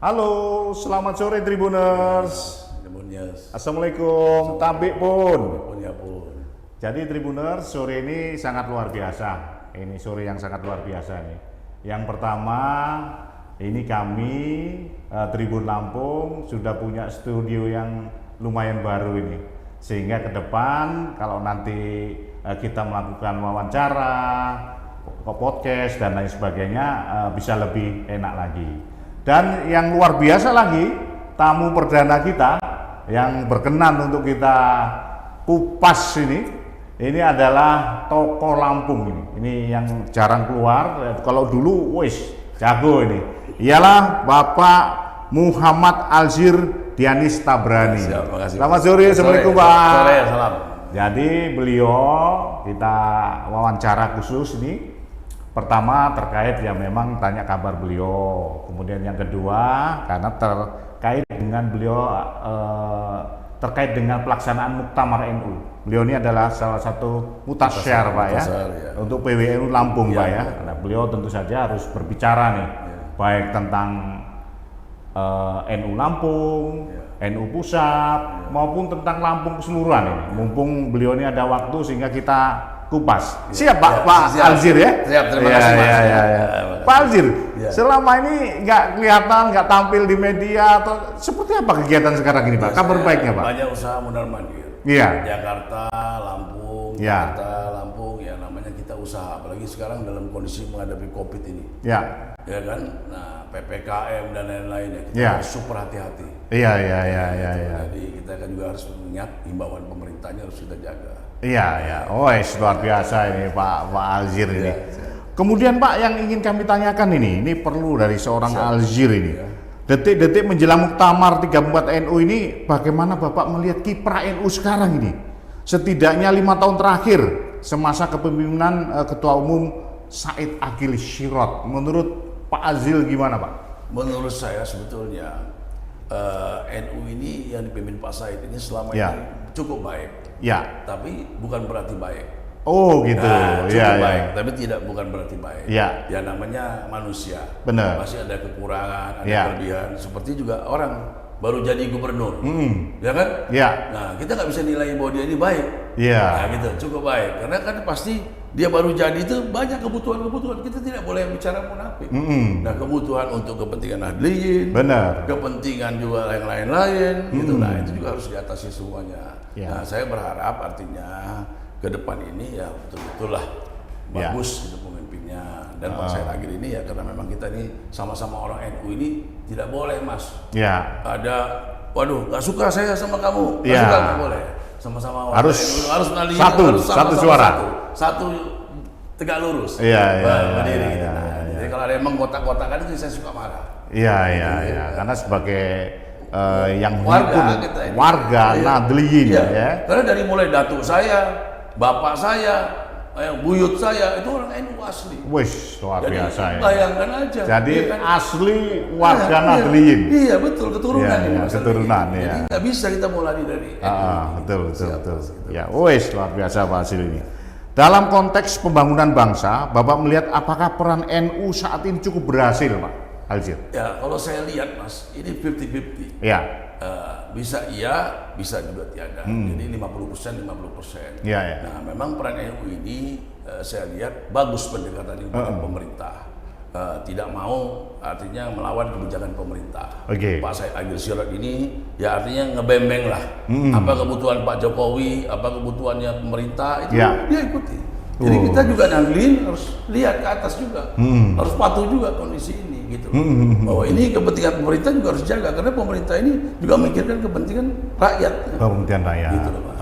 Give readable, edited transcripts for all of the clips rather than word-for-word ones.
Halo, selamat sore Tribuners. Assalamualaikum, tabik pun. Jadi Tribuners, sore ini sangat luar biasa. Ini sore yang sangat luar biasa nih. Yang pertama, ini kami Tribun Lampung sudah punya studio yang lumayan baru ini. Sehingga ke depan kalau nanti kita melakukan wawancara, podcast dan lain sebagainya bisa lebih enak lagi. Dan yang luar biasa lagi, tamu perdana kita yang berkenan untuk kita kupas ini adalah tokoh Lampung ini. Ini yang jarang keluar. Kalau dulu, wis jago ini. Ialah Bapak Muhammad Alzir Dianis Tabrani. Selamat sore, assalamualaikum Pak. Sore, salam. Jadi beliau kita wawancara khusus ini. Pertama terkait ya memang tanya kabar beliau, kemudian yang kedua karena terkait dengan beliau terkait dengan pelaksanaan Muktamar NU. Beliau ini adalah salah satu mutasyar Pak ya, untuk PWNU Lampung Pak ya. Nah, beliau tentu saja harus berbicara nih, baik tentang NU Lampung, NU Pusat maupun tentang Lampung keseluruhan ini. Mumpung beliau ini ada waktu sehingga kita kupas. Siap Pak, Pak Alzir ya? Siap, terima kasih Mas. Pak Alzir, selama ini nggak kelihatan, nggak tampil di media atau seperti apa kegiatan sekarang ini Pak? Kabar baiknya Pak? Banyak usaha mondar-mandir. Iya. Jakarta, Lampung, Jakarta, Lampung, ya namanya kita usaha. Apalagi sekarang dalam kondisi menghadapi COVID ini. Ya. Ya kan? Nah, PPKM dan lain-lain ya, kita harus super hati-hati. Iya. Jadi kita kan juga harus mengingat himbauan pemerintahnya harus kita jaga. Iya. Oh, luar biasa ini Pak Alzir ini. Kemudian Pak yang ingin kami tanyakan ini perlu dari seorang Alzir ini. Detik-detik menjelang Muktamar 34 NU ini, bagaimana Bapak melihat kiprah NU sekarang ini? Setidaknya 5 tahun terakhir semasa kepemimpinan Ketua Umum Said Agil Sirot. Menurut Pak Alzir gimana Pak? Menurut saya sebetulnya NU ini yang dipimpin Pak Said ini selama ini cukup baik. Ya. Tapi bukan berarti baik. Oh gitu. Nah, cukup baik, tapi bukan berarti baik. Ya. Ya namanya manusia. Benar. Masih ada kekurangan, ada kelebihan. Seperti juga orang baru jadi gubernur, ya kan? Ya. Nah kita nggak bisa nilai bahwa dia ini baik. Iya. Nah gitu, cukup baik. Karena kan pasti dia baru jadi itu banyak kebutuhan. Kita tidak boleh bicara munafik. Nah kebutuhan untuk kepentingan nahdliyin, benar. Kepentingan juga yang lain-lain, gitu. Nah itu juga harus diatasi semuanya. Ya. Nah saya berharap artinya ke depan ini ya betul-betul lah bagus gitu pemimpinnya. Dan Pak Said Agil ini ya karena memang kita ini sama-sama orang NU ini tidak boleh Mas. Ya. Ada, waduh nggak suka saya sama kamu, nggak Ya. suka nggak boleh. Sama-sama harus NU, harus satu suara. Satu tegak lurus. Iya. Berdiri gitu. Jadi kalau ada emang kotak-kotakan itu saya suka marah. Iya. Karena sebagai yang warga nahdliyin ya. Karena dari mulai datuk saya, bapak saya, buyut saya itu orang NU asli. Wih, luar biasa ya. Bayangkan aja. Jadi asli warga nahdliyin. Iya betul, keturunan. Keturunan ya. Jadi nggak bisa kita mulai dari NU. Betul. Ya, wih, luar biasa Pak Alzir ini. Dalam konteks pembangunan bangsa, Bapak melihat apakah peran NU saat ini cukup berhasil Pak Alzir? Ya, kalau saya lihat Mas, ini 50-50. Ya. Bisa iya, bisa juga tiada. Jadi 50%. Ya. Nah, memang peran NU ini saya lihat bagus pendekatannya kepada pemerintah. Tidak mau artinya melawan kebijakan pemerintah. Pak Said Agil Sirot ini ya artinya ngebembeng lah. Apa kebutuhan Pak Jokowi, apa kebutuhannya pemerintah itu dia ikuti. Jadi kita juga nahdliyin harus lihat ke atas juga, harus patuh juga kondisi ini gitu. Bahwa ini kepentingan pemerintah juga harus jaga karena pemerintah ini juga memikirkan kepentingan rakyat. Kepentingan rakyat. Gitu loh, Mas.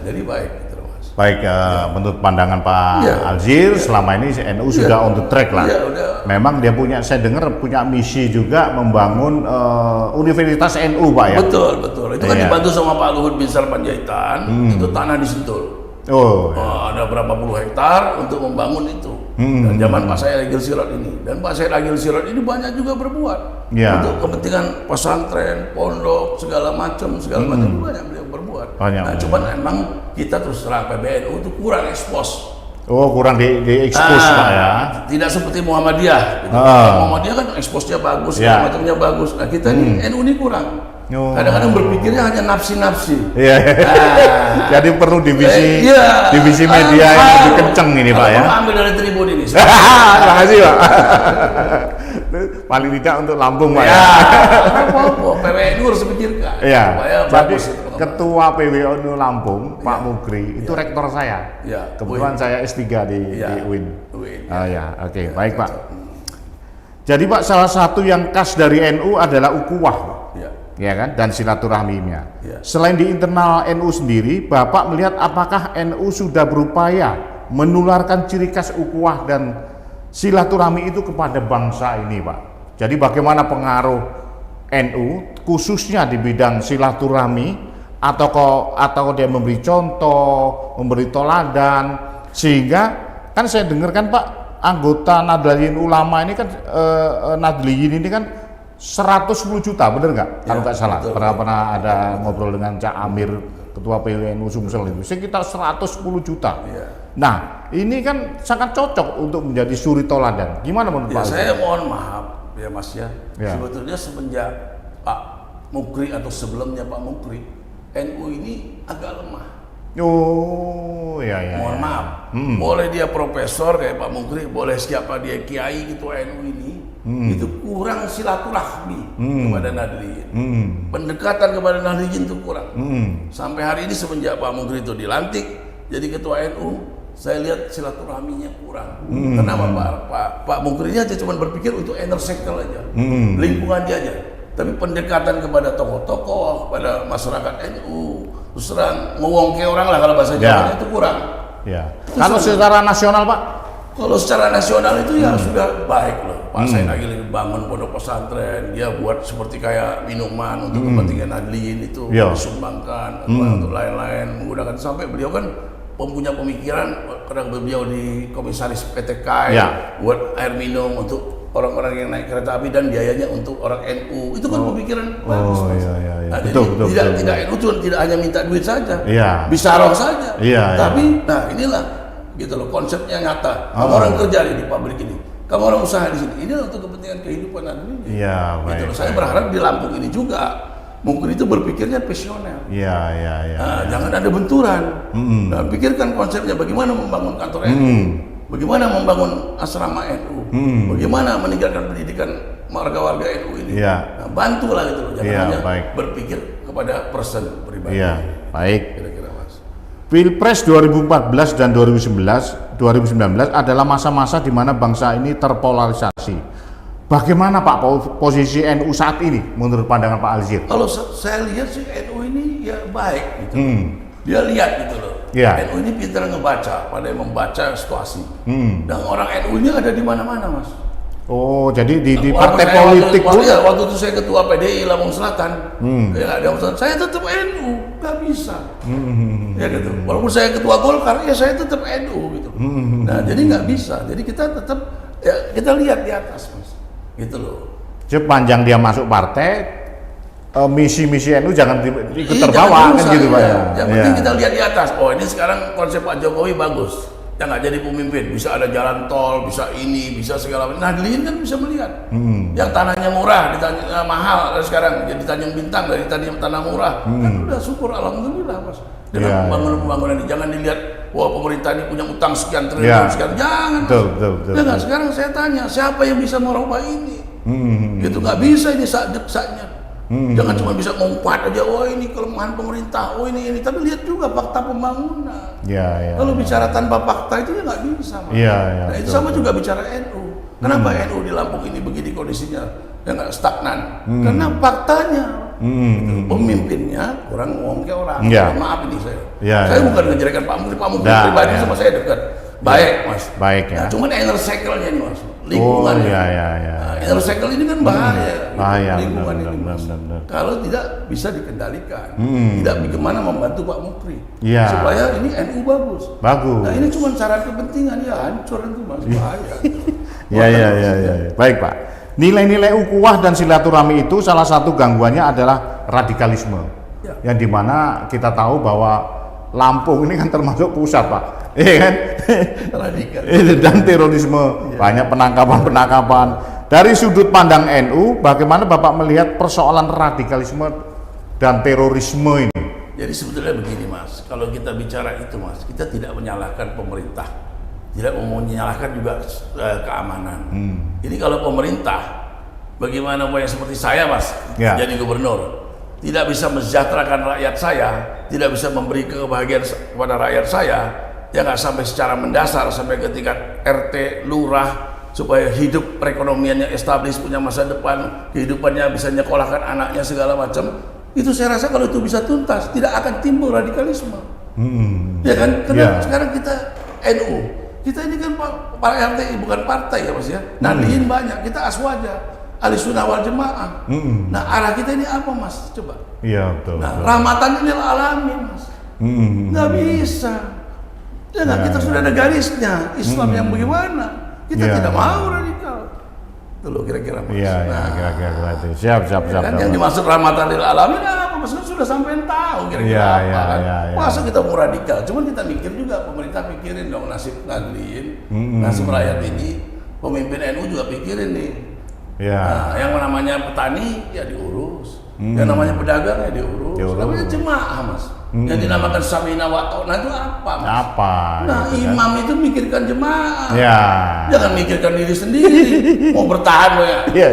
Jadi baik gitu loh, Mas. Baik, menurut pandangan Pak Alzir selama ini NU sudah on the track lah. Memang dia saya dengar punya misi juga membangun Universitas NU Pak ya. Betul. Itu kan dibantu sama Pak Luhut bin Sarpanjaitan. Itu tanah di Sentul. Ada berapa puluh hektar untuk membangun itu. Dan zaman Pak Said Agil Sirot ini. Dan Pak Said Agil Sirot ini banyak juga berbuat untuk kepentingan pesantren, pondok, segala macam banyak beliau berbuat. Nah, cuman emang kita terus terang PBNU itu kurang ekspos Oh, kurang di expose Pak ya. Tidak seperti Muhammadiyah. Gitu. Muhammadiyah kan expose-nya bagus, macamnya bagus. Nah kita ini NU ini kurang. Kadang-kadang berpikirnya hanya nafsi-nafsi. Jadi perlu divisi media yang lebih kenceng ini Pak ya. Ambil dari Tribun ini. Terima kasih Pak. Paling tidak untuk Lampung Pak ya. PWNU harus pikirkan. Iya. Jadi Ketua PWNU Lampung Pak Mukri itu rektor saya. Kebetulan saya S3 di UIN. Oke, baik Pak. Jadi Pak, salah satu yang khas dari NU adalah ukhuwah. Ya kan, dan silaturahminya. Selain di internal NU sendiri, Bapak melihat apakah NU sudah berupaya menularkan ciri khas ukhuwah dan silaturahmi itu kepada bangsa ini, Pak? Jadi bagaimana pengaruh NU khususnya di bidang silaturahmi atau dia memberi contoh, memberi teladan, sehingga kan saya dengarkan Pak, anggota Nahdlatul Ulama ini kan Nahdliyin ini kan 110 juta, bener nggak? Kalau nggak salah, pernah ada ngobrol dengan Cak Amir, Ketua PWNU Sumsel itu, sekitar 110 juta. Nah, ini kan sangat cocok untuk menjadi suri toladan. Gimana menurut Pak? Saya mohon maaf ya Mas ya. Sebetulnya semenjak Pak Mukri atau sebelumnya Pak Mukri, NU ini agak lemah. Mohon maaf. Boleh dia profesor kayak Pak Mukri, boleh siapa dia kiai gitu NU ini. Itu kurang silaturahmi kepada Nahdliyin. Pendekatan kepada Nahdliyin itu kurang. Sampai hari ini semenjak Pak Mukri itu dilantik jadi ketua NU, saya lihat silaturahminya kurang. Kenapa Pak Mukri ini aja cuma berpikir untuk inner circle aja, lingkungan dia aja. Tapi pendekatan kepada tokoh-tokoh, kepada masyarakat NU, terus terang ngewongke orang lah kalau bahasa Jawanya itu kurang. Kalau secara nasional Pak? Kalau secara nasional itu ya sudah baik loh. Pak Said Agil bangun pondok pesantren, dia buat seperti kayak minuman untuk kepentingan Nahdliyin itu disumbangkan, untuk lain-lain menggunakan, sampai beliau kan mempunyai pemikiran karena beliau di komisaris PT KAI buat air minum untuk orang-orang yang naik kereta api dan biayanya untuk orang NU. Itu kan pemikiran bagus. Nah, betul, tidak NU tidak hanya minta duit saja, bisa roh saja. Tapi nah inilah gitu loh, konsepnya nyata. Kamu orang kerja di pabrik ini, kamu orang usaha di sini, ini untuk kepentingan kehidupan Nahdliyin. Gitu loh. Saya berharap di Lampung ini juga mungkin itu berpikirnya visioner. Nah, jangan ada benturan. Nah, pikirkan konsepnya, bagaimana membangun kantor NU, bagaimana membangun asrama NU, bagaimana meningkatkan pendidikan warga-warga NU ini. Nah, bantulah gitu loh, jangan hanya berpikir kepada person pribadi. Baik. Kira-kira Mas. Pilpres 2014 dan 2019 adalah masa-masa di mana bangsa ini terpolarisasi. Bagaimana Pak posisi NU saat ini menurut pandangan Pak Alzir? Kalau saya lihat sih NU ini ya baik gitu. Dia lihat gitu loh. NU ini pintar ngebaca, pandai membaca situasi. Dan orang NU ini ada di mana-mana Mas. Oh, jadi di partai politik pun? Waktu itu saya ketua PDI Lampung Selatan, saya tetap NU, nggak bisa. Ya gitu. Walaupun saya ketua Golkar, ya saya tetap NU gitu. Nah, jadi nggak bisa. Jadi kita tetap kita lihat di atas Mas, gitu loh. Sepanjang dia masuk partai, misi-misi NU jangan ikut terbawa kan gitu Pak. Yang penting kita lihat di atas. Oh, ini sekarang konsep Pak Jokowi bagus. Yang nggak jadi pemimpin, bisa ada jalan tol, bisa ini, bisa segala macam. Nahdliyin kan bisa melihat. Yang tanahnya murah, mahal sekarang jadi Tanjung Bintang dari tanah murah. Kan udah syukur alhamdulillah Mas. Dengan pembangunan ini jangan dilihat wah pemerintah ini punya utang sekian triliun sekian. Jangan. Betul. Sekarang saya tanya, siapa yang bisa merubah ini? Gitu nggak bisa ini saat-saatnya. Jangan cuma bisa ngumpat aja, oh ini kelemahan pemerintah, oh ini, tapi lihat juga fakta pembangunan. Kalau bicara tanpa fakta itu ya nggak bisa. Nah, itu sama juga bicara NU. Kenapa NU di Lampung ini begini kondisinya, ya nggak stagnan? Karena faktanya, pemimpinnya kurang ngomongke orang. Maaf ini saya. Saya bukan ngejelekan Pak Mukri pribadi sama saya dekat. Baik Mas. Baik ya. Nah, cuman inner circle-nya nih Mas, lingkungannya. Nah, inner circle ini kan bahaya. Lingkungan ini Mas. Kalau tidak bisa dikendalikan, tidak bagaimana membantu Pak Mukri supaya ini NU bagus. Nah ini cuma syarat kepentingan ya hancur itu Mas, bahaya. Baik Pak. Nilai-nilai ukhuwah dan silaturahmi itu salah satu gangguannya adalah radikalisme. Yang dimana kita tahu bahwa Lampung ini kan termasuk pusat, Pak. Iya kan? Radikal. Dan terorisme, banyak penangkapan-penangkapan. Dari sudut pandang NU, bagaimana Bapak melihat persoalan radikalisme dan terorisme ini? Jadi sebetulnya begini Mas, kalau kita bicara itu Mas, kita tidak menyalahkan pemerintah, tidak mau menyalahkan juga keamanan. Ini kalau pemerintah, bagaimana yang seperti saya Mas, jadi gubernur, tidak bisa mensejahterakan rakyat saya, tidak bisa memberi kebahagiaan kepada rakyat saya, ya nggak sampai secara mendasar, sampai ke tingkat RT, lurah, supaya hidup perekonomiannya establis, punya masa depan, kehidupannya bisa nyekolahkan anaknya segala macam. Itu saya rasa kalau itu bisa tuntas, tidak akan timbul radikalisme. Ya kan? Karena sekarang kita NU, kita ini kan Pak RT bukan partai ya Mas ya. Nadiin banyak, kita aswaja. Ahli sunnah wal jemaah. Nah arah kita ini apa Mas? Coba. Iya betul. Nah rahmatan ini alami Mas. Nggak bisa. Ya nggak, kita sudah ada garisnya. Islam yang bagaimana? Kita tidak mau radikal. Itu loh kira-kira Mas. Iya, kira-kira itu. Siap. Kan yang dimaksud rahmatan lil alamin apa? Mas kan sudah sampai tahu kira-kira apa kan. Masa kita mau radikal? Cuman kita mikir juga, pemerintah pikirin dong nasib Nadlin, nasib rakyat ini. Pemimpin NU juga pikirin nih. Nah, yang namanya petani ya diurus, yang namanya pedagang ya diurus. Namanya jemaah Mas. Yang dinamakan samina wa ta'na itu apa Mas? Nah imam itu mikirkan jemaah, jangan mikirkan diri sendiri. Mau bertahan ya?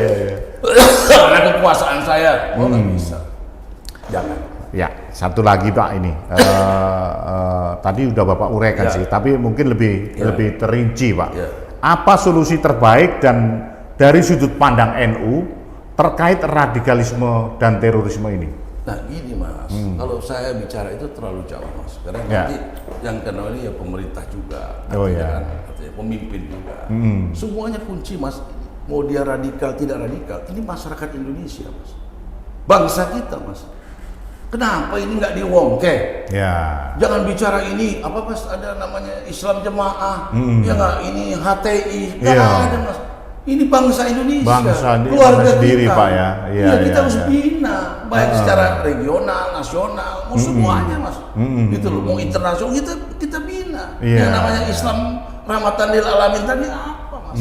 Karena kekuasaan saya, nggak bisa. Jangan. Ya, satu lagi Pak ini. Tadi udah Bapak uraikan sih, tapi mungkin lebih terinci Pak. Apa solusi terbaik dan dari sudut pandang NU terkait radikalisme dan terorisme ini? Nah gini Mas, kalau saya bicara itu terlalu jauh Mas, karena nanti yang kena ini ya pemerintah juga, artinya pemimpin juga. Semuanya kunci Mas, mau dia radikal tidak radikal, ini masyarakat Indonesia Mas, bangsa kita Mas. Kenapa ini nggak diwongke? Jangan bicara ini apa Mas, ada namanya Islam Jemaah, ya nggak, ini HTI, nggak ada Mas. Ini bangsa Indonesia, keluarga sendiri kita. Pak ya. Kita harus bina, baik secara regional, nasional, mau semuanya Mas. Gitu loh, mau internasional kita bina. Yang namanya Islam rahmatan lil alamin tadi apa Mas?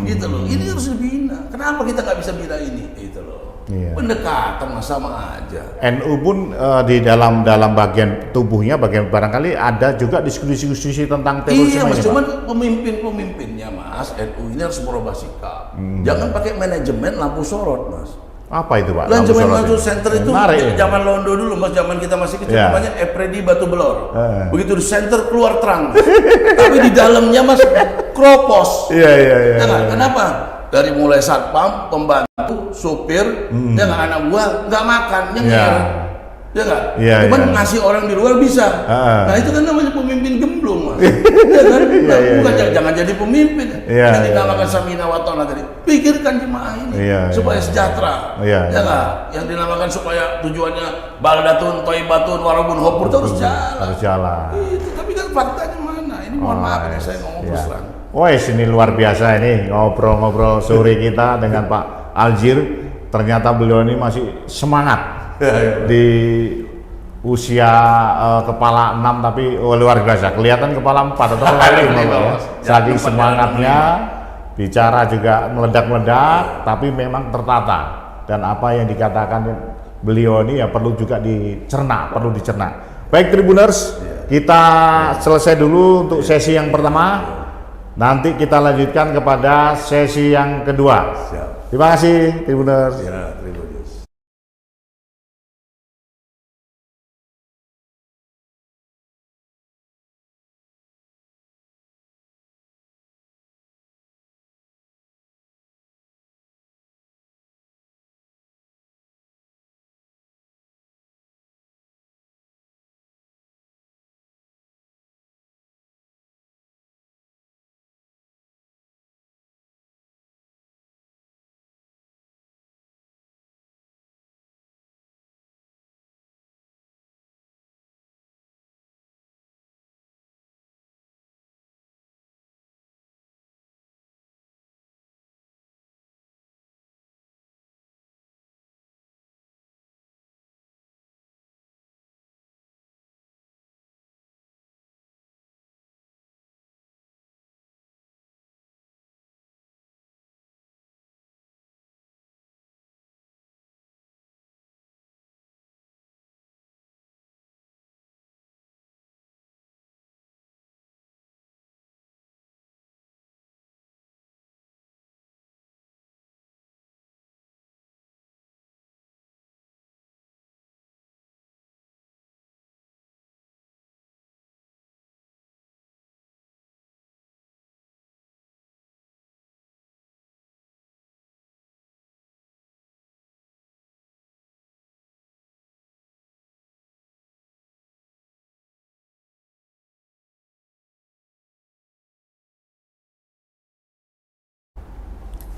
Gitu loh, ini harus dibina. Kenapa kita nggak bisa bina ini? Gitu loh. Pendekatan Mas, sama aja. NU pun di dalam bagian tubuhnya, bagian barangkali ada juga diskusi-diskusi tentang terorisme. Iya Mas, ini, cuman pemimpin-pemimpinnya Mas, NU ini harus merubah sikap. Jangan pakai manajemen lampu sorot Mas. Apa itu Pak? Manajemen lampu center itu zaman Londo dulu Mas, zaman kita masih kecil namanya Epredi Batu Belor. Begitu di center keluar terang, tapi di dalamnya Mas kropos. Iya. Kenapa? Dari mulai satpam, pembantu, supir, ya nggak, anak buah nggak makan, nyengir, ya nggak. Cuman ngasih orang di luar bisa. Nah itu kan namanya pemimpin gemblung Mas. Ya kan? Bukan jangan jadi pemimpin. Yang dinamakan samina wa ta'na tadi. Pikirkan jemaah ini supaya sejahtera. Ya nggak. Yang dinamakan supaya tujuannya baldatun, thayyibatun, warabun hopur terus jalan. Itu tapi kan faktanya mana? Ini mohon maaf ya, saya ngomong terus terang. Ini luar biasa ini ngobrol-ngobrol sore kita dengan Pak Aljir. Ternyata beliau ini masih semangat di usia kepala 6 tapi luar biasa. Kelihatan kepala 4 atau kepala 5 saking semangatnya, bicara juga meledak-meledak tapi memang tertata. Dan apa yang dikatakan beliau ini ya perlu juga dicerna, perlu dicerna. Baik Tribuners, kita selesai dulu untuk sesi yang pertama. Nanti kita lanjutkan kepada sesi yang kedua. Terima kasih Tribuners.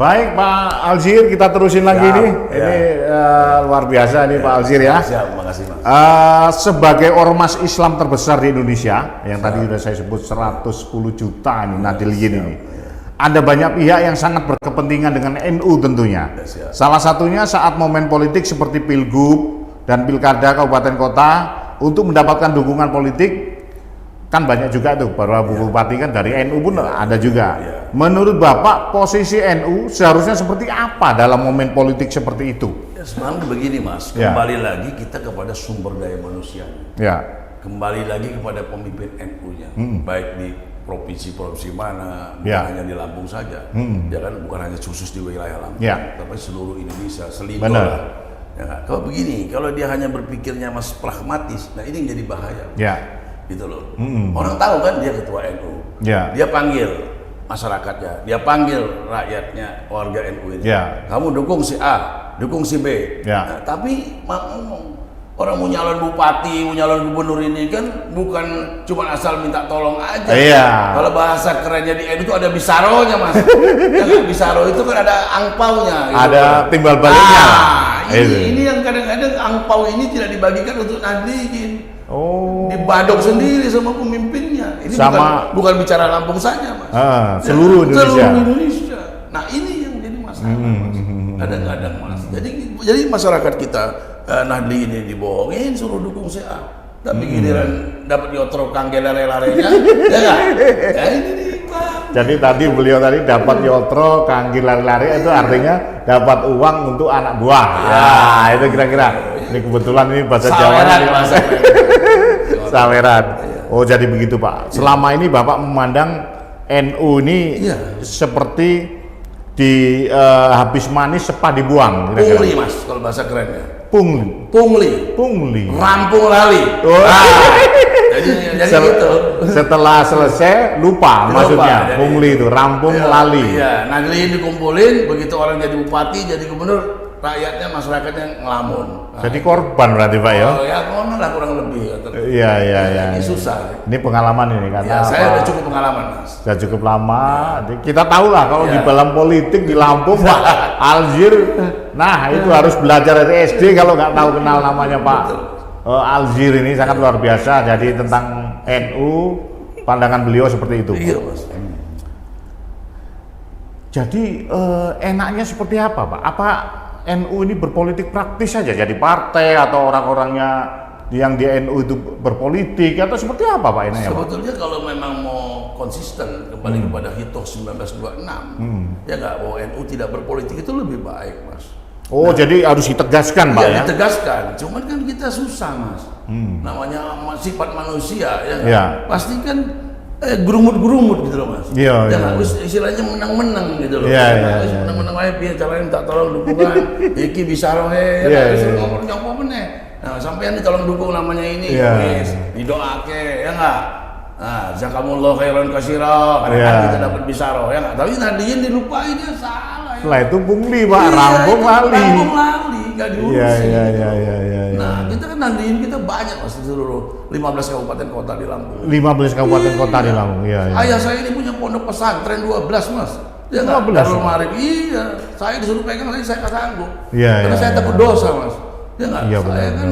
Baik Pak Alzir, kita terusin lagi nih. Ini luar biasa nih Pak Alzir ya. Siap, makasih Mas. Sebagai ormas Islam terbesar di Indonesia, yang tadi sudah saya sebut 110 juta ini Nahdliyin ini. Ada banyak pihak yang sangat berkepentingan dengan NU tentunya. Salah satunya saat momen politik seperti Pilgub dan Pilkada Kabupaten Kota untuk mendapatkan dukungan politik, kan banyak juga tuh, para bupati kan dari NU pun ada juga. Menurut Bapak, posisi NU seharusnya seperti apa dalam momen politik seperti itu? Ya, sebenarnya begini Mas, kembali lagi kita kepada sumber daya manusia. Kembali lagi kepada pemimpin NU-nya, baik di provinsi-provinsi mana, bukan hanya di Lampung saja, ya kan, bukan hanya khusus di wilayah Lampung, tapi seluruh Indonesia, selingkuh lah. Ya, kalau begini, kalau dia hanya berpikirnya Mas pragmatis, nah ini yang jadi bahaya. Gitu loh. Orang tahu kan dia ketua NU, dia panggil masyarakatnya, dia panggil rakyatnya, warga NU ini. Kamu dukung si A, dukung si B. Nah, tapi orang mau nyalon bupati, mau nyalon gubernur ini kan bukan cuma asal minta tolong aja. Kalau bahasa kerennya di NU itu ada bisaronya Mas. Yang bisaro itu kan ada angpaunya. Gitu. Ada timbal baliknya. Ini yang kadang-kadang angpau ini tidak dibagikan untuk Nahdliyin. Dibadok sendiri sama pemimpinnya. Ini bukan bicara Lampung saja Mas. Seluruh Indonesia. Seluruh Indonesia. Nah ini yang jadi masalah Mas. Kadang-kadang Mas. Jadi masyarakat kita Nahdliyin ini dibohongin, suruh dukung si A. Tapi giliran dapat diotrok kangge lare-larenya, ya nggak? Ya ini nih Pak. Jadi tadi beliau tadi dapat yotro kangge lare-lare itu artinya dapat uang untuk anak buah. Itu kira-kira. Ini kebetulan ini bahasa Jawa ini. Saweran. Oh jadi begitu Pak. Selama ini Bapak memandang NU ini seperti di habis manis sepah dibuang. Pungli Mas, kalau bahasa kerennya. Pungli. Rampung lali. Jadi gitu. Setelah selesai lupa maksudnya. Pungli itu rampung lali. Iya, Nahdliyin dikumpulin, begitu orang jadi bupati, jadi gubernur, rakyatnya, masyarakatnya ngelamun. Jadi korban berarti Pak ya? Ya konon lah kurang lebih. Iya. Ini susah. Ini pengalaman ini karena saya udah cukup pengalaman Mas. Sudah cukup lama. Kita tahu lah kalau di dalam politik di Lampung Pak Alzir, nah itu harus belajar dari SD kalau nggak tahu kenal namanya Pak Alzir ini sangat luar biasa. Jadi tentang NU, pandangan beliau seperti itu. Iya Mas. Jadi enaknya seperti apa Pak? Apa NU ini berpolitik praktis saja, jadi partai atau orang-orangnya yang di NU itu berpolitik atau seperti apa Pak ini? Sebetulnya kalau memang mau konsisten kembali kepada Hitoh 1926, ya nggak, bahwa NU tidak berpolitik itu lebih baik Mas. Jadi harus ditegaskan Pak ya? Ditegaskan, cuman kan kita susah Mas. Namanya sifat manusia ya, pasti kan gerumut-gerumut gitu loh Mas. Istilahnya menang-menang gitu loh. Menang-menang aja piye caranya minta tolong dukungan. Iki bisa rohe ngomong nyopo meneh. Nah, sampean tolong dukung namanya ini wis didoake ya enggak? Nah, jazakumullah khairan katsira. Karena kita dapat bisaroh ya enggak? Tapi Nahdliyin dilupain dia salah. Setelah itu pungli Pak, rampung lali. Enggak diurusin. Nah, kita kan Nahdliyin kita banyak Mas di seluruh 15 kabupaten kota di Lampung. 15 kabupaten kota di Lampung. Ayah saya ini punya pondok pesantren 12 Mas. Dia 12. Darul Maarif. Saya disuruh pegang saya nggak sanggup. Karena saya takut dosa Mas. Ya nggak. Saya kan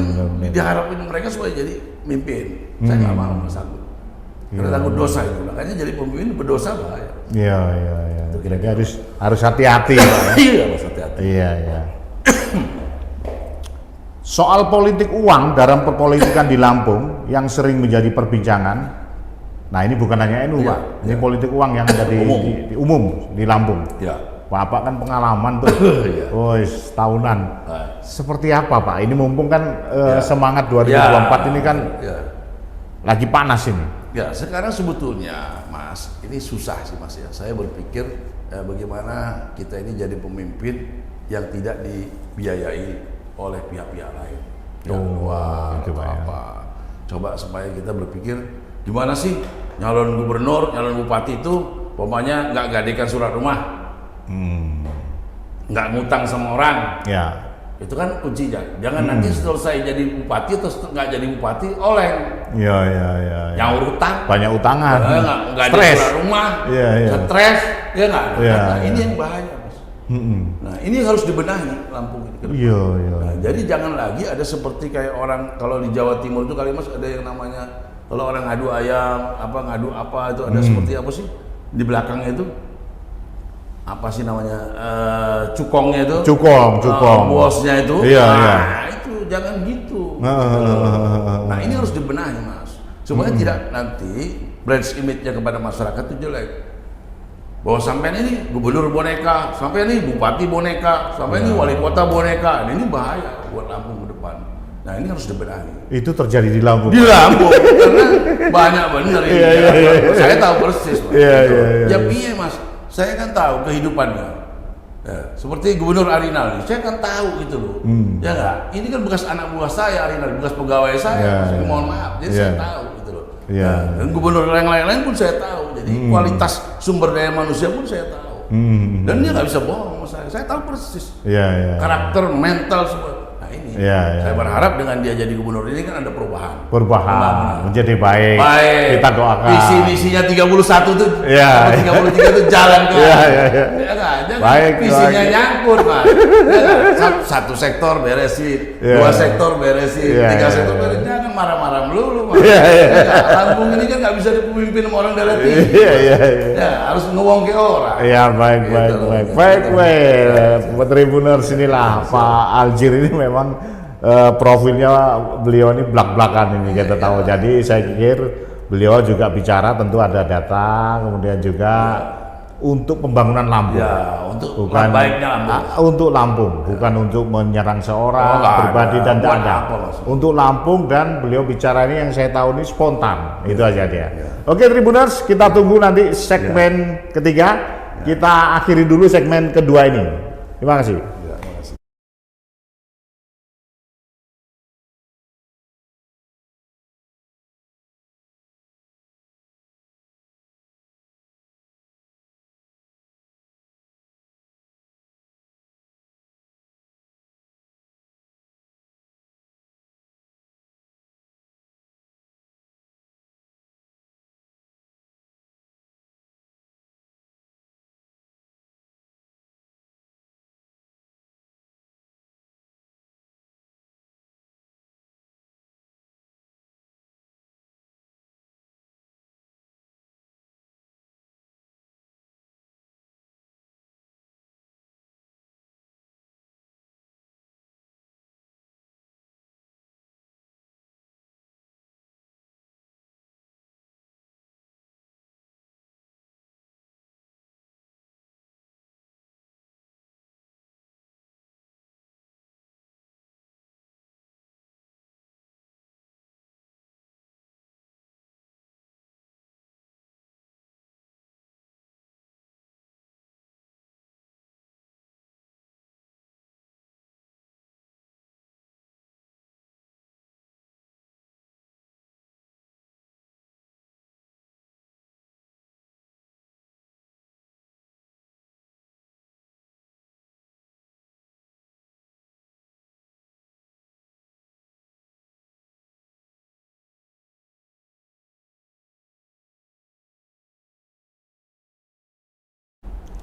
diharapin mereka supaya jadi mimpin. Saya nggak mau sanggup. Karena takut dosa itu. Makanya jadi pemimpin berdosa bahaya. Jadi harus hati-hati. Iya Mas, hati-hati. Soal politik uang dalam perpolitikan di Lampung yang sering menjadi perbincangan. Nah ini bukan hanya NU Pak, ini politik uang yang ada di umum di Lampung. Bapak kan pengalaman tuh, tahunan. Seperti apa Pak? Ini mumpung kan semangat 2024 ini kan lagi panas ini. Sekarang sebetulnya Mas, ini susah sih Mas ya. Saya berpikir bagaimana kita ini jadi pemimpin yang tidak dibiayai oleh pihak-pihak lain. Coba supaya kita berpikir gimana sih nyalon gubernur, nyalon bupati itu pokoknya nggak gadekan surat rumah, nggak ngutang sama orang. Itu kan kuncinya. Jangan nanti selesai jadi bupati terus nggak jadi bupati oleng. Yang utang. Banyak utangan. Nggak ada surat rumah. Stres, ya nggak. Nah, ini yang bahaya Mas. Nah ini harus dibenahi Lampung ini. Iya, iya. Nah, jadi jangan lagi ada seperti kayak orang kalau di Jawa Timur itu kali Mas ada yang namanya kalau orang ngadu ayam, ngadu apa itu ada seperti apa sih di belakangnya itu apa sih namanya cukongnya itu? Cukong. Bosnya itu. Iya, iya. Itu jangan gitu. Nah ini harus dibenahi Mas supaya tidak nanti brand image-nya kepada masyarakat itu jelek. Bahwa sampai ini gubernur boneka, sampai ini bupati boneka, sampai ini wali kota boneka. Nah, ini bahaya buat Lampung ke depan. Nah ini harus dibenahi. Itu terjadi di Lampung. Di Lampung, karena banyak benar ini. Saya tahu persis. Mas. Ya piye Mas, saya kan tahu kehidupannya. Ya, seperti Gubernur Arinal, saya kan tahu gitu loh. Ya nggak? Ini kan bekas anak buah saya Arinal, bekas pegawai saya. Saya mohon maaf, jadi saya tahu gitu loh. Nah, dan gubernur yang lain-lain pun saya tahu. Jadi kualitas sumber daya manusia pun saya tahu. Dan dia nggak bisa bohong sama saya tahu persis. Karakter, mental semua. Nah ini, saya berharap dengan dia jadi gubernur ini kan ada perubahan. Menjadi baik. Kita doakan. Visi misinya 31 tuh, 33 tuh jalan kan. Baik. Visinya nyangkut Mas. Satu sektor beresin, dua sektor beresin, tiga sektor beresin. Jangan marah-marah melulu Mas. Lampung ini kan nggak bisa dipimpin sama orang daerah tinggi. Harus ngomong ke orang. Baik. Tribuners inilah Pak Aljir ini memang profilnya beliau ini belak-belakan ini kita tahu. Jadi saya pikir beliau juga bicara tentu ada data, kemudian juga untuk pembangunan Lampung. Untuk baiknya Lampung. Untuk Lampung, bukan untuk menyerang seorang pribadi dan tidak ada. Untuk Lampung dan beliau bicara ini yang saya tahu ini spontan. Itu aja dia. Oke Tribuners, kita tunggu nanti segmen ketiga. Kita akhiri dulu segmen kedua ini. Terima kasih.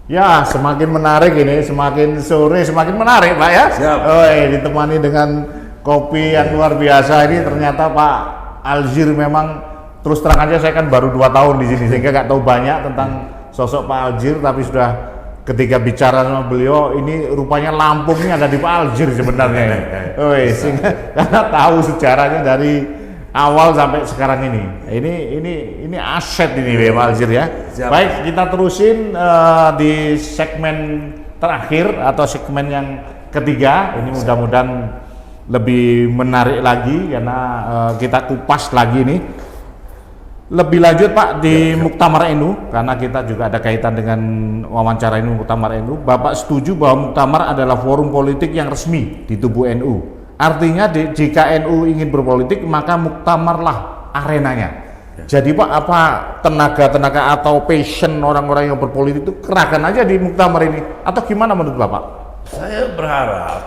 Ya, semakin menarik ini, semakin sore semakin menarik, Pak ya. Siap. Ditemani dengan kopi yang luar biasa ini. Ternyata Pak Aljir memang terus terang aja saya kan baru 2 tahun di sini sehingga nggak tahu banyak tentang sosok Pak Aljir, tapi sudah ketika bicara sama beliau ini rupanya Lampung ini ada di Pak Aljir sebenarnya. Sehingga karena tahu sejarahnya dari awal sampai sekarang ini. Ini aset ini Pak Aljir ya. Siap. Baik, kita terusin di segmen terakhir atau segmen yang ketiga. Ini mudah-mudahan lebih menarik lagi karena kita kupas lagi nih. Lebih lanjut Pak di Muktamar NU, karena kita juga ada kaitan dengan wawancara ini Muktamar NU. Bapak setuju bahwa Muktamar adalah forum politik yang resmi di tubuh NU. Artinya jika NU ingin berpolitik maka Muktamarlah arenanya. Jadi Pak, apa tenaga-tenaga atau passion orang-orang yang berpolitik itu kerahkan aja di Muktamar ini atau gimana menurut Bapak? Saya berharap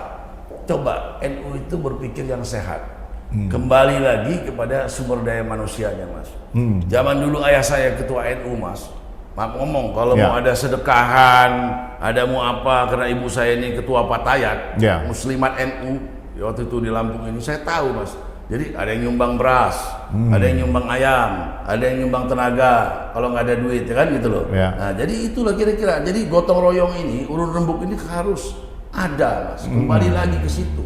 coba NU itu berpikir yang sehat. Kembali lagi kepada sumber daya manusianya Mas. Zaman dulu ayah saya ketua NU Mas Maaf ngomong, kalau mau ada sedekahan, ada mau apa, karena ibu saya ini ketua Patayat, Muslimat NU, waktu itu di Lampung ini, saya tahu Mas. Jadi ada yang nyumbang beras, ada yang nyumbang ayam, ada yang nyumbang tenaga, kalau nggak ada duit, ya kan gitu loh. Nah, jadi itulah kira-kira. Jadi gotong royong ini, urun rembuk ini harus ada, Mas. Kembali lagi ke situ.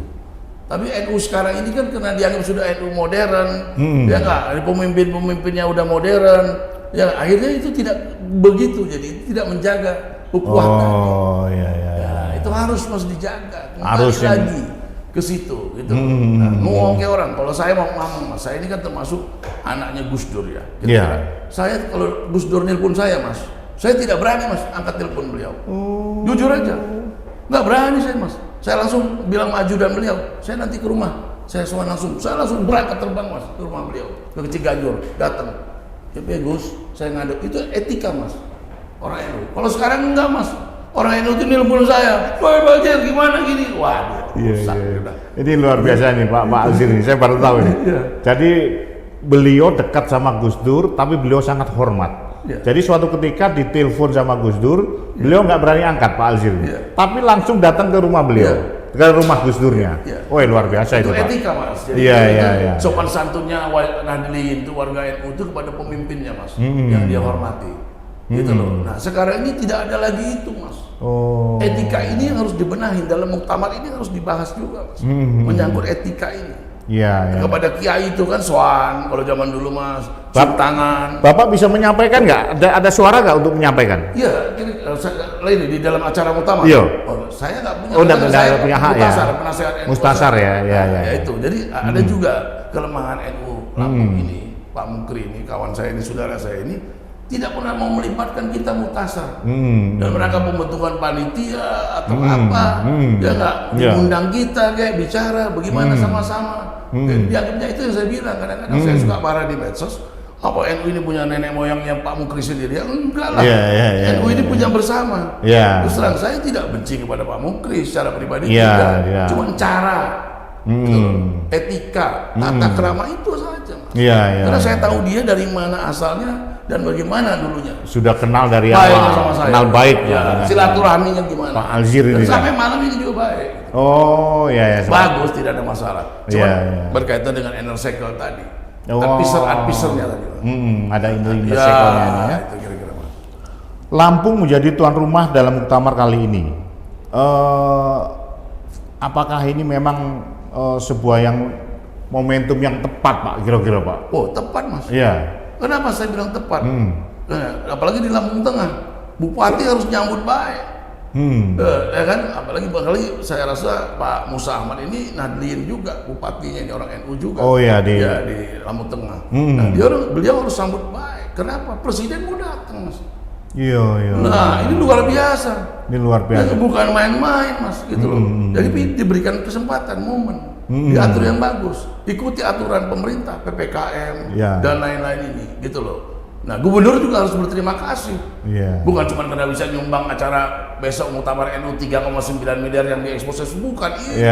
Tapi NU sekarang ini kan karena dianggap sudah NU modern, ya nggak, pemimpin-pemimpinnya udah modern, ya akhirnya itu tidak begitu, jadi tidak menjaga ukhuwah. Itu harus Mas dijaga, kembali lagi ke situ, gitu. Ngomong ke orang, kalau saya mau ngomong, Mas, saya ini kan termasuk anaknya Gus Dur ya. Saya kalau Gus Dur nelpon saya, Mas, saya tidak berani Mas angkat telepon beliau. Jujur aja, nggak berani saya Mas. Saya langsung bilang maju dan beliau, saya nanti ke rumah, saya langsung berangkat terbang Mas ke rumah beliau, ke Ciganjur, datang. Ya Gus, saya ngadep, itu etika Mas, orang NU. Kalau sekarang enggak Mas, orang NU itu nelpon saya, Pak Alzir gimana gini, waduh. Ini luar biasa nih Pak Alzir ini, saya baru tahu ini. Jadi beliau dekat sama Gus Dur, tapi beliau sangat hormat. Jadi suatu ketika ditelepon sama Gus Dur, beliau nggak berani angkat Pak Alzir, tapi langsung datang ke rumah beliau, ke rumah Gus Durnya. Luar biasa itu Pak. Etika Mas. Sopan santunnya Nahdliyin itu warga NU itu kepada pemimpinnya Mas, yang dia hormati. Gitu loh. Nah sekarang ini tidak ada lagi itu Mas. Etika ini yang harus dibenahi, dalam muktamar ini harus dibahas juga Mas. Menyangkut etika ini. Kepada kiai itu kan soan, kalau zaman dulu Mas, cium tangan. Bapak bisa menyampaikan nggak? Ada suara nggak untuk menyampaikan? Iya, ini di dalam acara muktamar. Saya nggak punya. Nggak punya hak ya. Penasehat NU. Mustasar ya. Itu. Jadi ada juga kelemahan NU Lampung ini, Pak Mukri ini, kawan saya ini, saudara saya ini, tidak pernah mau melibatkan kita mutasar dan mereka pembentukan panitia atau apa, ya nggak diundang kita kayak bicara bagaimana sama-sama. Dianggapnya itu yang saya bilang, kadang-kadang saya suka marah di medsos, apa NU ini punya nenek moyangnya Pak Mukri sendiri? Ya enggak lah, NU ini punya bersama. Terus terang saya tidak benci kepada Pak Mukri secara pribadi, cuma cara, etika, tata krama itu saja. Karena saya tahu dia dari mana asalnya dan bagaimana dulunya. Sudah kenal dari awal, kenal baik silaturahminya gimana. Pak Alzir ini. Sampai malam ini juga baik. Bagus, tidak ada masalah. Cuma berkaitan dengan inner circle tadi. Advisor-nya tadi. Ada inner circle-nya ya. Itu kira-kira. Lampung menjadi tuan rumah dalam muktamar kali ini. Apakah ini memang sebuah yang momentum yang tepat Pak, kira-kira Pak? Tepat Mas. Kenapa saya bilang tepat? Apalagi di Lampung Tengah, Bupati harus nyambut baik. Ya kan? Apalagi saya rasa Pak Musa Ahmad ini Nahdliyin juga, bupatinya ini orang NU juga. Di Lampung Tengah. Nah, beliau harus sambut baik. Kenapa? Presiden mau datang Mas. Nah, ini luar biasa. Bukan main-main Mas, gitu loh. Jadi diberikan kesempatan, momen. Diatur yang bagus, ikuti aturan pemerintah, PPKM dan lain-lain ini, gitu loh. Nah, gubernur juga harus berterima kasih. Bukan cuma karena bisa nyumbang acara besok muktamar NU 3,9 miliar yang diekspos, bukan itu.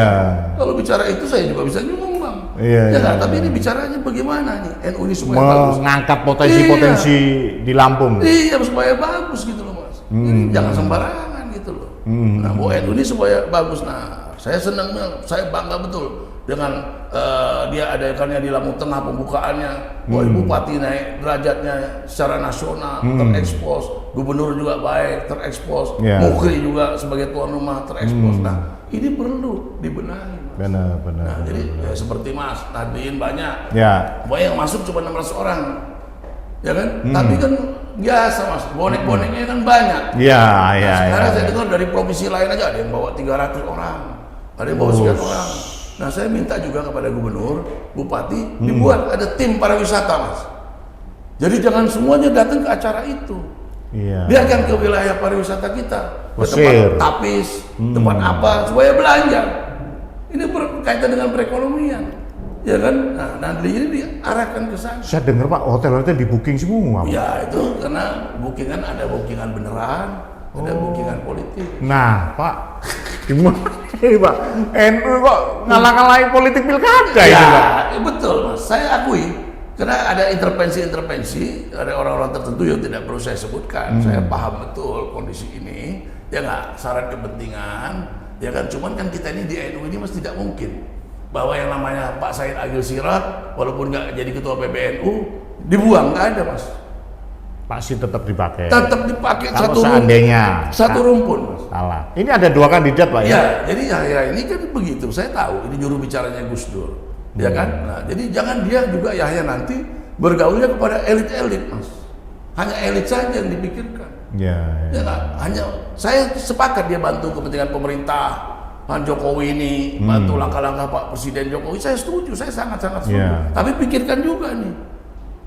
Kalau bicara itu saya juga bisa nyumbang. Tapi ini bicaranya bagaimana nih NU ini supaya bagus, mengangkat potensi-potensi di Lampung. Supaya bagus gitu loh Mas. Jangan sembarangan gitu loh. Nah, NU ini supaya bagus. Nah, saya senang, saya bangga betul dengan dia adakannya di Lampung Tengah pembukaannya. Bupati naik derajatnya secara nasional, terekspos, gubernur juga baik, terekspos, Mukri juga sebagai tuan rumah terekspos. Nah, ini perlu dibenahi. Benar. Nah, jadi seperti Mas Nahdliyin banyak. Pokoknya yang masuk cuma 600 orang. Ya kan? Tapi kan biasa Mas, bonek-boneknya kan banyak. Sekarang saya dengar dari provinsi lain aja ada yang bawa 300 orang. Ada yang bawa sekian orang. Nah, saya minta juga kepada gubernur, bupati, dibuat ada tim pariwisata Mas. Jadi jangan semuanya datang ke acara itu. Biarkan ke wilayah pariwisata kita, ke tempat tapis, tempat apa, supaya belanja. Ini berkaitan dengan perekonomian, ya kan? Nah, nanti ini diarahkan ke sana. Saya dengar Pak, hotel-hotel di booking semua. Itu karena bookingan ada bookingan beneran, ada bookingan politik. Nah, Pak, gimana ini Pak? NU kok ngalah-ngalahin politik pilkada ini Pak? Betul Mas, saya akui Karena ada intervensi-intervensi, ada orang-orang tertentu yang tidak perlu saya sebutkan. Saya paham betul kondisi ini, ya nggak, syarat kepentingan, ya kan. Cuman kan kita ini di NU ini mas tidak mungkin bahwa yang namanya Pak Said Agil Sirot, walaupun nggak jadi ketua PBNU, dibuang, nggak ada mas. Pasti tetap dipakai. Tetap dipakai kalau seandainya satu rumpun. Salah. Ini ada 2 kandidat Pak ya? Ya, jadi Yahya ini kan begitu. Saya tahu ini juru bicaranya Gus Dur. Ya kan? Nah, jadi jangan dia juga Yahya nanti bergaulnya kepada elit-elit, mas. Hanya elit saja yang dipikirkan. Ya. Ya kan? Hanya saya sepakat dia bantu kepentingan pemerintah, Pak Jokowi ini, bantu langkah-langkah Pak Presiden Jokowi. Saya setuju, saya sangat-sangat setuju. Ya. Tapi pikirkan juga nih.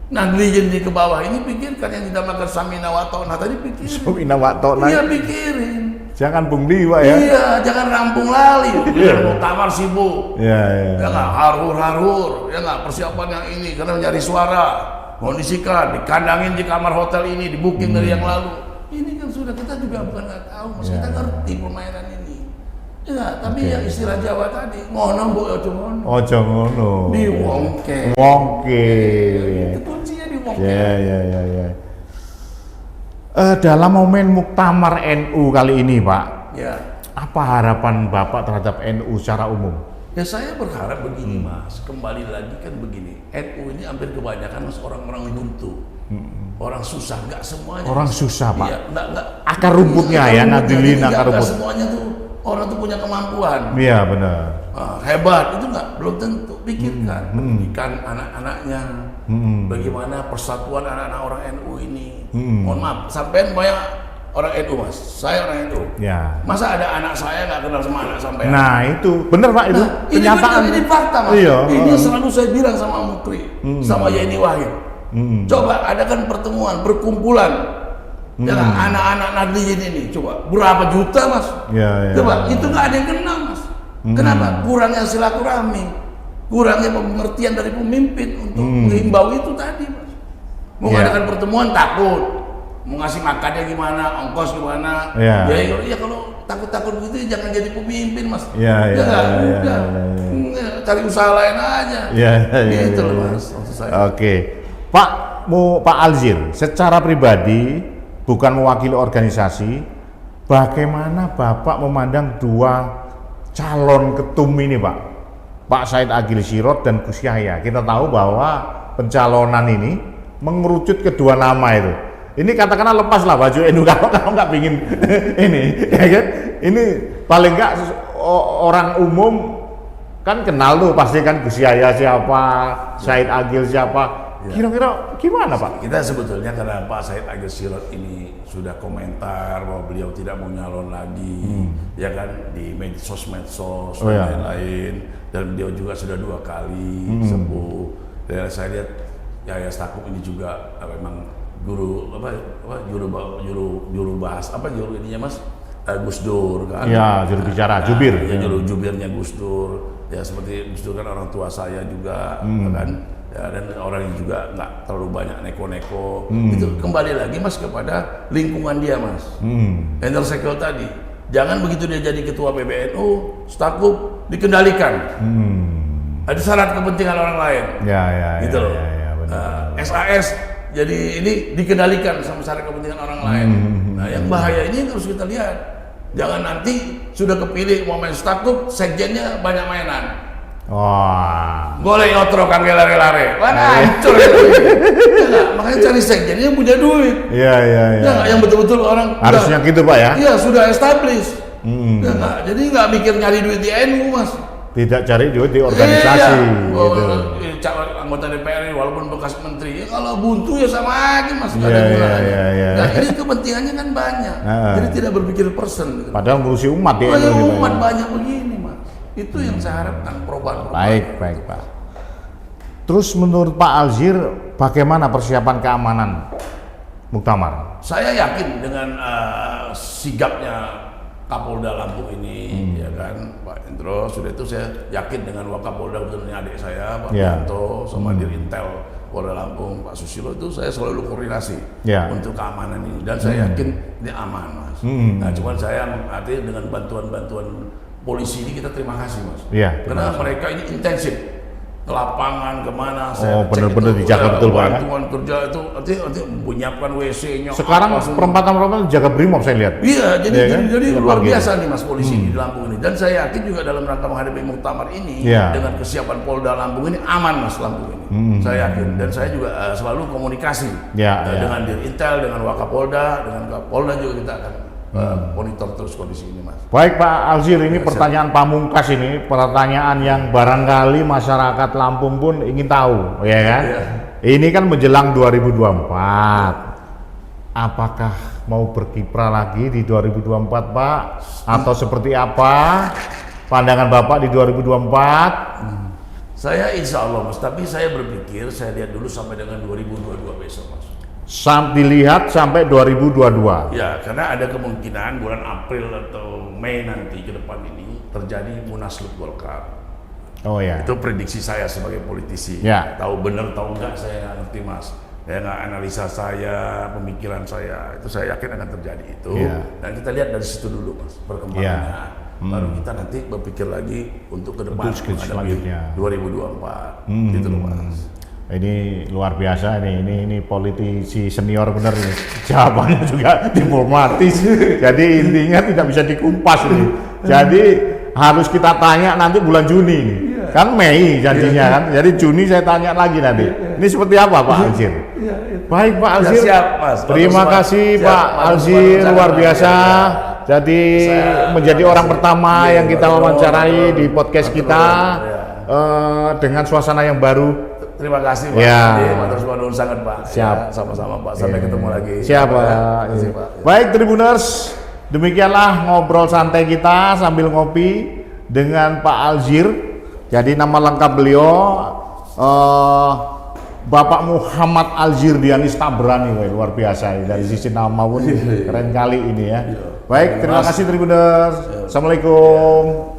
Nahdliyin di ke bawah ini pikirkan yang dinamakan Samina wa Ta'na tadi pikirin. Samina wa Ta'na. Iya pikirin. Jangan pungli Pak ya? Iya, jangan rampung lali. Biar muktamar sibuk. Iya. Ya nggak, harur-harur. Ya nggak, persiapan yang ini karena mencari suara. Kondisikan, dikandangin di kamar hotel ini, di booking dari yang lalu. Ini kan sudah kita juga bukan nggak tahu, mas kita ngerti permainan ini. Ya, tapi yang istilah Jawa tadi, ngono mbok ojo ngono. Ojo ngono. Diwongke. Wongke. Itu kuncinya diwongke. Ya. Dalam momen Muktamar NU kali ini Pak, Ya. apa harapan Bapak terhadap NU secara umum? Ya saya berharap begini mas, kembali lagi kan begini, NU ini hampir kebanyakan mas orang-orang buntu, orang susah, nggak semuanya. Orang susah Pak. Iya, nggak. Akar rumputnya ya, Nahdliyin akar Nggak rumput. semuanya tuh orang tuh punya kemampuan. Iya benar. Hebat itu nggak, belum tentu. Pikirkan pendidikan anak-anaknya, bagaimana persatuan anak-anak orang NU ini. Mohon maaf, sampean banyak orang NU mas, saya orang NU. Ya. Masa ada anak saya nggak kenal sama anak sampean? Nah itu benar Pak itu kenyataan. Ini fakta mas. Iya. Ini selalu saya bilang sama Mukri, sama Yeni Wahid. Coba adakan pertemuan, perkumpulan dengan anak-anak Nahdliyin ini. Coba berapa juta mas? Ya. Coba itu nggak ada yang kenal mas. Kenapa? Kurangnya silaturahmi, kurangnya pengertian dari pemimpin untuk menghimbau itu tadi mas. Mau ngadakan pertemuan takut, mau ngasih makannya gimana, ongkos gimana. Ya kalau takut-takut gitu jangan jadi pemimpin mas. Ya. Cari usaha lain aja. Gitu loh mas. Oke. Pak Alzir, secara pribadi bukan mewakili organisasi, bagaimana Bapak memandang 2 calon ketum ini Pak Said Agil Sirot dan Gus Yahya? Kita tahu bahwa pencalonan ini mengerucut kedua nama itu. Ini katakanlah lepas lah baju NU kalau nggak pingin ini, ya kan? Ini paling nggak orang umum kan kenal tuh pasti kan Gus Yahya siapa, Said Agil siapa. Kira-kira gimana Pak? Kita sebetulnya karena Pak Said Agil Sirot ini sudah komentar bahwa beliau tidak mau nyalon lagi, ya kan, di medsos dan lain-lain, dan beliau juga sudah 2 kali sembuh. Dan saya lihat Yahya Stakuf ini juga memang juru bahas juru ininya mas, Gus Dur kan? Ya, juru bicara, jubir. Ya, jubirnya Gus Dur. Ya seperti Gus Dur kan orang tua saya juga, kan? Ya, dan orang yang juga nggak terlalu banyak neko-neko. Itu kembali lagi mas kepada lingkungan dia mas. Inner circle tadi. Jangan begitu dia jadi ketua PBNU, Stakuf dikendalikan. Ada syarat kepentingan orang lain. Gitu loh. SAS jadi ini dikendalikan sama syarat kepentingan orang lain. Nah yang bahaya ini harus kita lihat. Jangan nanti sudah kepilih mau main Stakuf, sekjennya banyak mainan. Wah. Boleh otro kan lare-lare. Wah, hancur itu. Makanya cari sekjen yang punya duit. Iya. Yang betul-betul orang harusnya gitu Pak ya? Iya, sudah established. Jadi nggak mikir nyari duit di NU mas. Tidak cari duit di organisasi. Gitu. Anggota DPR walaupun bekas menteri, kalau buntu ya sama aja mas. Nggak ada gunanya. Nah ini kepentingannya kan banyak. Jadi tidak berpikir person. Gitu. Padahal ngurusi umat ya. Umat banyak begini mas. Itu yang saya harapkan perubahan. Baik Pak. Terus menurut Pak Alzir, bagaimana persiapan keamanan Muktamar? Saya yakin dengan sigapnya Kapolda Lampung ini, ya kan, Pak Indro. Sudah itu saya yakin dengan Wakapolda betulnya adik saya, Pak Yanto, sama Dirintel Polda Lampung, Pak Susilo itu saya selalu koordinasi untuk keamanan ini. Dan saya yakin ini aman, mas. Nah, cuman saya artinya dengan bantuan polisi ini kita terima kasih mas, karena mereka ini intensif ke lapangan kemana. Benar-benar dijaga betul Pak. Bantuan kerja itu nanti menyiapkan WC-nya. Sekarang perempatan jaga Brimob saya lihat. Iya, jadi luar biasa nih Mas polisi di Lampung ini. Dan saya yakin juga dalam rangka menghadapi muktamar ini dengan kesiapan Polda Lampung ini aman Mas Lampung ini. Saya yakin dan saya juga selalu komunikasi dengan Dirintel, dengan Wakapolda, dengan Kapolda juga kita akan monitor terus kondisi ini Mas. Baik Pak Alzir, ini pertanyaan pamungkas ini, pertanyaan yang barangkali masyarakat Lampung pun ingin tahu, ya kan? Ini kan menjelang 2024. Apakah mau berkiprah lagi di 2024 Pak? Atau seperti apa pandangan Bapak di 2024? Saya insya Allah Mas, tapi saya berpikir saya lihat dulu sampai dengan 2022 besok Mas. Dilihat sampai 2022. Ya, karena ada kemungkinan bulan April atau Mei nanti ke depan ini terjadi Munaslup Golkar. Oh ya. Itu prediksi saya sebagai politisi. Ya. Tahu benar tahu enggak saya nggak ngerti Mas. Ya nggak, analisa saya, pemikiran saya itu saya yakin akan terjadi itu. Ya. Dan kita lihat dari situ dulu Mas perkembangannya. Baru kita nanti berpikir lagi untuk ke depan menghadapi 2024. Gitu loh Mas. Ini luar biasa ini politisi senior bener nih. Jawabannya juga diplomatis. Jadi intinya tidak bisa dikumpas ini. Jadi harus kita tanya nanti bulan Juni nih. Kan Mei janjinya kan. Jadi Juni saya tanya lagi nanti. Ini seperti apa Pak Alzir? Baik Pak Alzir. Siap, Mas. Terima kasih Pak Alzir, luar biasa. Jadi menjadi orang pertama yang kita wawancarai di podcast kita dengan suasana yang baru. Terima kasih Pak. Matur nuwun sangat Pak. Siap. Sama-sama Pak. Sampai ketemu lagi. Siap Pak. Baik Tribuners, demikianlah ngobrol santai kita sambil ngopi dengan Pak Alzir. Jadi nama lengkap beliau Bapak Muhammad Alzir Dianis Tabrani. Luar biasa dari sisi nama pun keren kali ini ya. Baik, terima kasih Tribuners. Assalamualaikum.